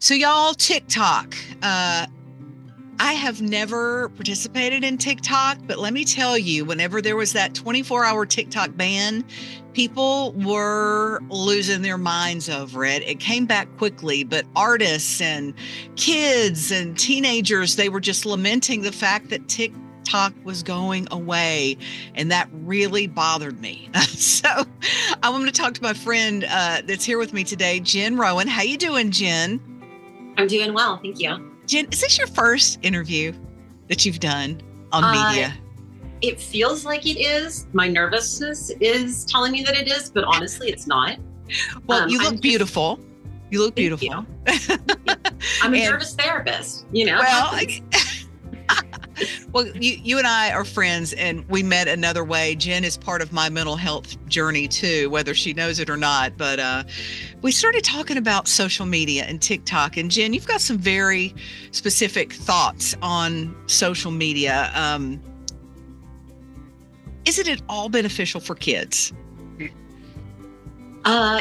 So y'all, TikTok. I have never participated in TikTok, but let me tell you, whenever there was that 24-hour TikTok ban, people were losing their minds over it. It came back quickly, but artists and kids and teenagers, they were just lamenting the fact that TikTok was going away, and that really bothered me. So I want to talk to my friend that's here with me today, Jen Rowan. How you doing, Jen? I'm doing well, thank you. Jen, is this your first interview that you've done on media? It feels like it is. My nervousness is telling me that it is, but honestly, it's not. Well, you look beautiful. You look beautiful. You. I'm a nervous therapist, you know? Well, well, you and I are friends, and we met another way. Jen is part of my mental health journey too, whether she knows it or not. But we started talking about social media and TikTok. And Jen, you've got some very specific thoughts on social media. Isn't it all beneficial for kids?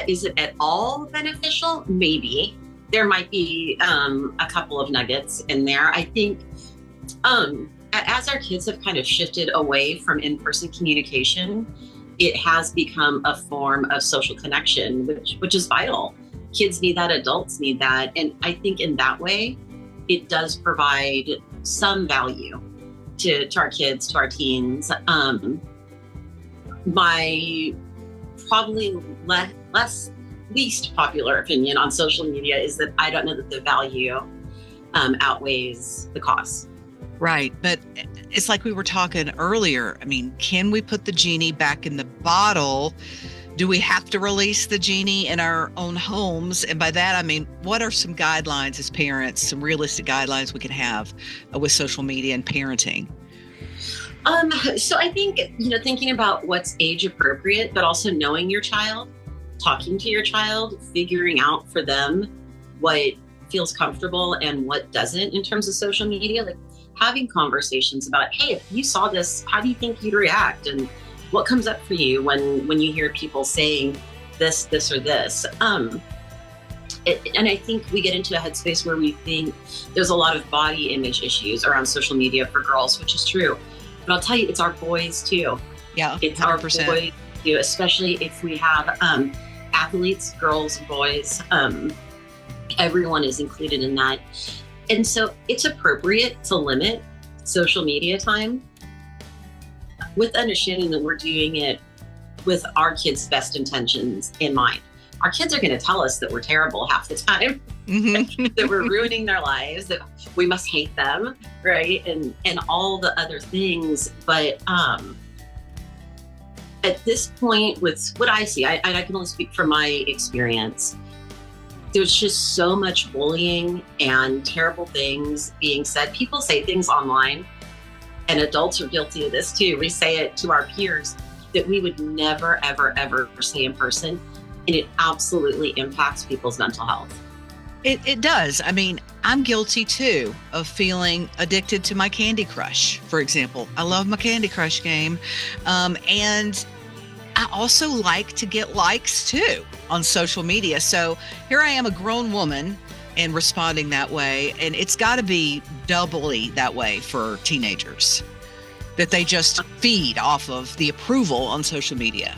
Is it at all beneficial? Maybe. There might be a couple of nuggets in there. I think as our kids have kind of shifted away from in-person communication, it has become a form of social connection, which is vital. Kids need that, adults need that. And I think in that way, it does provide some value to our kids, to our teens. My probably least popular opinion on social media is that I don't know that the value outweighs the cost. Right. But it's like we were talking earlier. I mean, can we put the genie back in the bottle? Do we have to release the genie in our own homes? And by that, I mean, what are some guidelines as parents, some realistic guidelines we can have with social media and parenting? So I think, thinking about what's age appropriate, but also knowing your child, talking to your child, figuring out for them what feels comfortable and what doesn't in terms of social media, like having conversations about, hey, if you saw this, how do you think you'd react? And what comes up for you when you hear people saying this, or this? And I think we get into a headspace where we think there's a lot of body image issues around social media for girls, which is true. But I'll tell you, it's our boys too. Yeah, it's 100%. Our boys too, especially if we have athletes, girls, boys. Everyone is included in that. And so it's appropriate to limit social media time with understanding that we're doing it with our kids' best intentions in mind. Our kids are going to tell us that we're terrible half the time, that we're ruining their lives, that we must hate them, right? And all the other things. But at this point, with what I see, I can only speak from my experience, there's just so much bullying and terrible things being said. People say things online, and adults are guilty of this too. We say it to our peers that we would never, ever, ever say in person. And it absolutely impacts people's mental health. It does. I mean, I'm guilty too of feeling addicted to my Candy Crush, for example. I love my Candy Crush game. And I also like to get likes too on social media. So here I am, a grown woman, and responding that way. And it's got to be doubly that way for teenagers, that they just feed off of the approval on social media.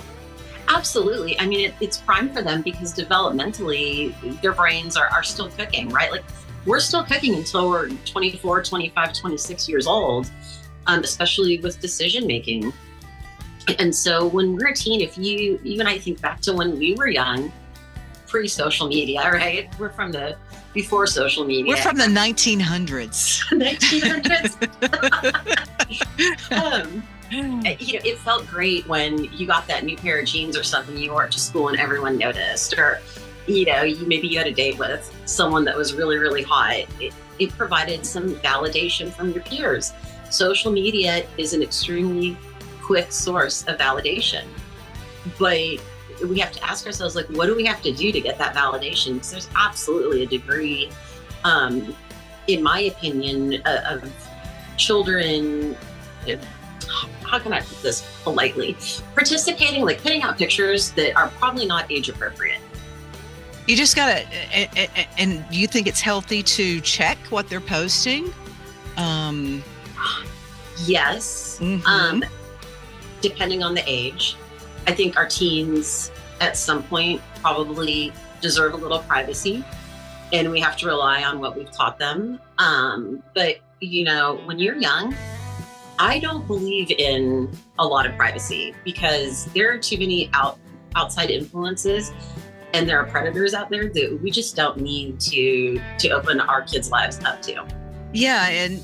Absolutely. I mean, it's prime for them because developmentally, their brains are still cooking, right? Like we're still cooking until we're 24, 25, 26 years old, especially with decision making. And so when we're a teen, if you and I think back to when we were young, pre-social media, right? We're from the before social media. We're from the 1900s. 1900s. It felt great when you got that new pair of jeans or something, you wore it to school and everyone noticed, or, maybe you had a date with someone that was really, really hot. It provided some validation from your peers. Social media is an extremely quick source of validation, but we have to ask ourselves, like, what do we have to do to get that validation? Because there's absolutely a degree, in my opinion, of children, how can I put this politely, participating, like putting out pictures that are probably not age appropriate. You just gotta, and do you think it's healthy to check what they're posting? Um, Yes. mhm. Depending on the age. I think our teens at some point probably deserve a little privacy, and we have to rely on what we've taught them. But when you're young, I don't believe in a lot of privacy because there are too many outside influences, and there are predators out there that we just don't need to open our kids' lives up to. Yeah, and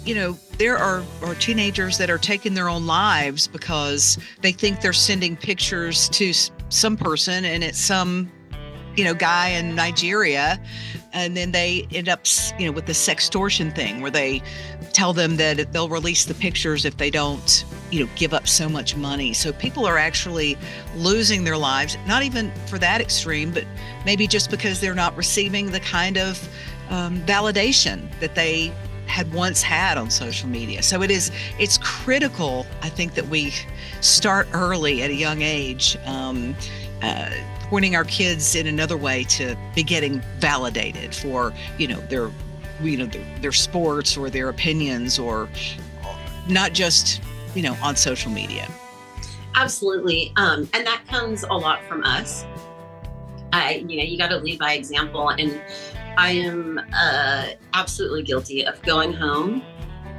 there are teenagers that are taking their own lives because they think they're sending pictures to some person, and it's some guy in Nigeria, and then they end up with the sextortion thing where they tell them that they'll release the pictures if they don't give up so much money. So people are actually losing their lives, not even for that extreme, but maybe just because they're not receiving the kind of validation that they had once had on social media. So it's critical, I think, that we start early at a young age, pointing our kids in another way to be getting validated for their sports or their opinions, or not just on social media. Absolutely. And that comes a lot from us. You got to lead by example. And I am absolutely guilty of going home,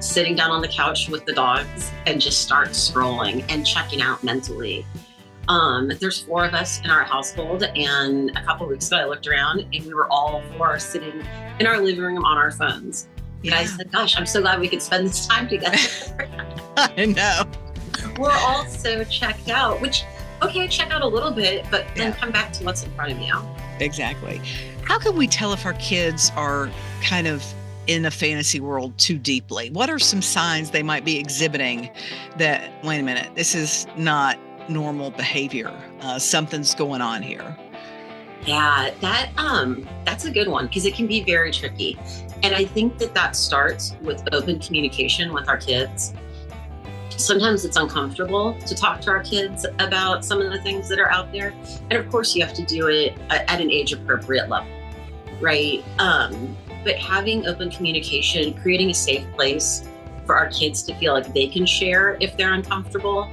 sitting down on the couch with the dogs, and just start scrolling and checking out mentally. There's 4 of us in our household, and a couple of weeks ago I looked around and we were all 4 sitting in our living room on our phones. And I said, gosh, I'm so glad we could spend this time together. I know. We're all so checked out, which, okay, check out a little bit, but then come back to what's in front of you. Exactly. How can we tell if our kids are kind of in a fantasy world too deeply? What are some signs they might be exhibiting that, wait a minute, this is not normal behavior? Something's going on here. Yeah, that's a good one because it can be very tricky. And I think that starts with open communication with our kids. Sometimes it's uncomfortable to talk to our kids about some of the things that are out there. And of course, you have to do it at an age appropriate level, right? But having open communication, creating a safe place for our kids to feel like they can share if they're uncomfortable.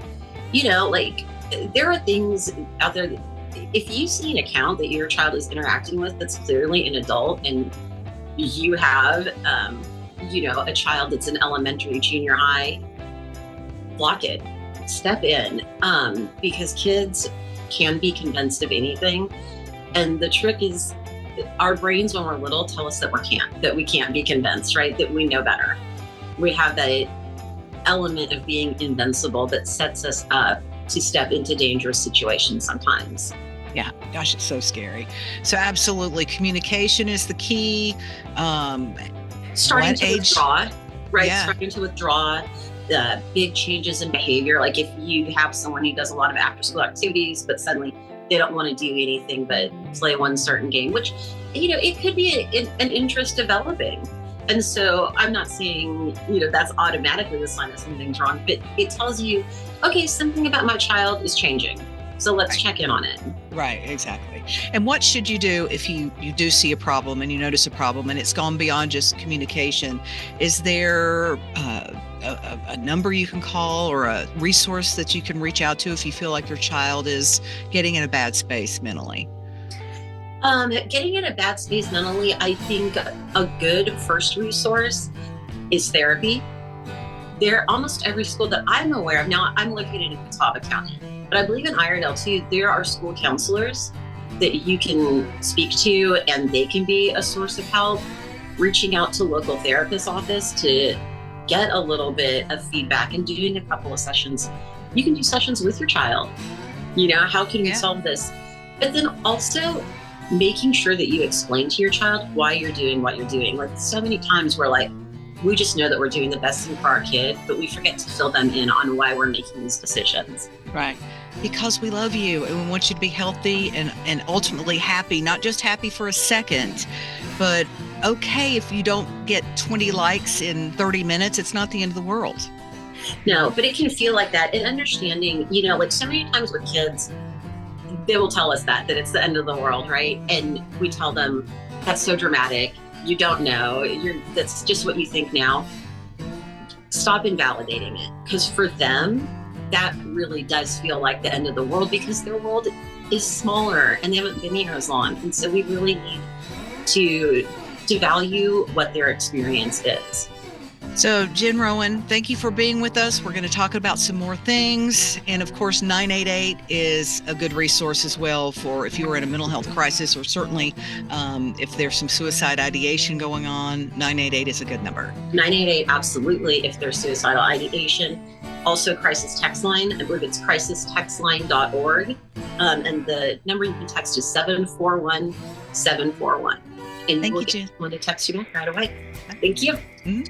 There are things out there that if you see an account that your child is interacting with that's clearly an adult, and you have, a child that's in elementary, junior high, block it, step in, because kids can be convinced of anything. And the trick is our brains when we're little tell us that we can't be convinced, right? That we know better. We have that element of being invincible that sets us up to step into dangerous situations sometimes. Yeah, gosh, it's so scary. So absolutely, communication is the key. Starting to withdraw, right? Yeah. Starting to withdraw. The big changes in behavior, like if you have someone who does a lot of after school activities, but suddenly they don't want to do anything but play one certain game, which, it could be an interest developing. And so I'm not saying, that's automatically the sign that something's wrong, but it tells you, okay, something about my child is changing. So let's check in on it. Right, exactly. And what should you do if you do see a problem and you notice a problem and it's gone beyond just communication? Is there a number you can call or a resource that you can reach out to if you feel like your child is getting in a bad space mentally? Getting in a bad space mentally, I think a good first resource is therapy. There, almost every school that I'm aware of, now I'm located in Catawba County, but I believe in Iredell too, there are school counselors that you can speak to, and they can be a source of help. Reaching out to local therapist office to get a little bit of feedback and doing a couple of sessions. You can do sessions with your child. How can we solve this? But then also making sure that you explain to your child why you're doing what you're doing. Like so many times we're we just know that we're doing the best thing for our kid, but we forget to fill them in on why we're making these decisions. Right. Because we love you and we want you to be healthy and ultimately happy, not just happy for a second, but okay if you don't get 20 likes in 30 minutes, it's not the end of the world. No, but it can feel like that. And understanding, so many times with kids, they will tell us that it's the end of the world, right? And we tell them, that's so dramatic. You don't know. That's just what you think now. Stop invalidating it. Because for them, that really does feel like the end of the world because their world is smaller and they haven't been here as long. And so we really need to value what their experience is. So, Jen Rowan, thank you for being with us. We're going to talk about some more things. And of course, 988 is a good resource as well for if you are in a mental health crisis, or certainly if there's some suicide ideation going on, 988 is a good number. 988, absolutely, if there's suicidal ideation. Also, crisis text line, I believe it's crisistextline.org. And the number you can text is 741-741. And Thank we'll you, Jen. get someone to text you back right away. Thank you. Mm-hmm.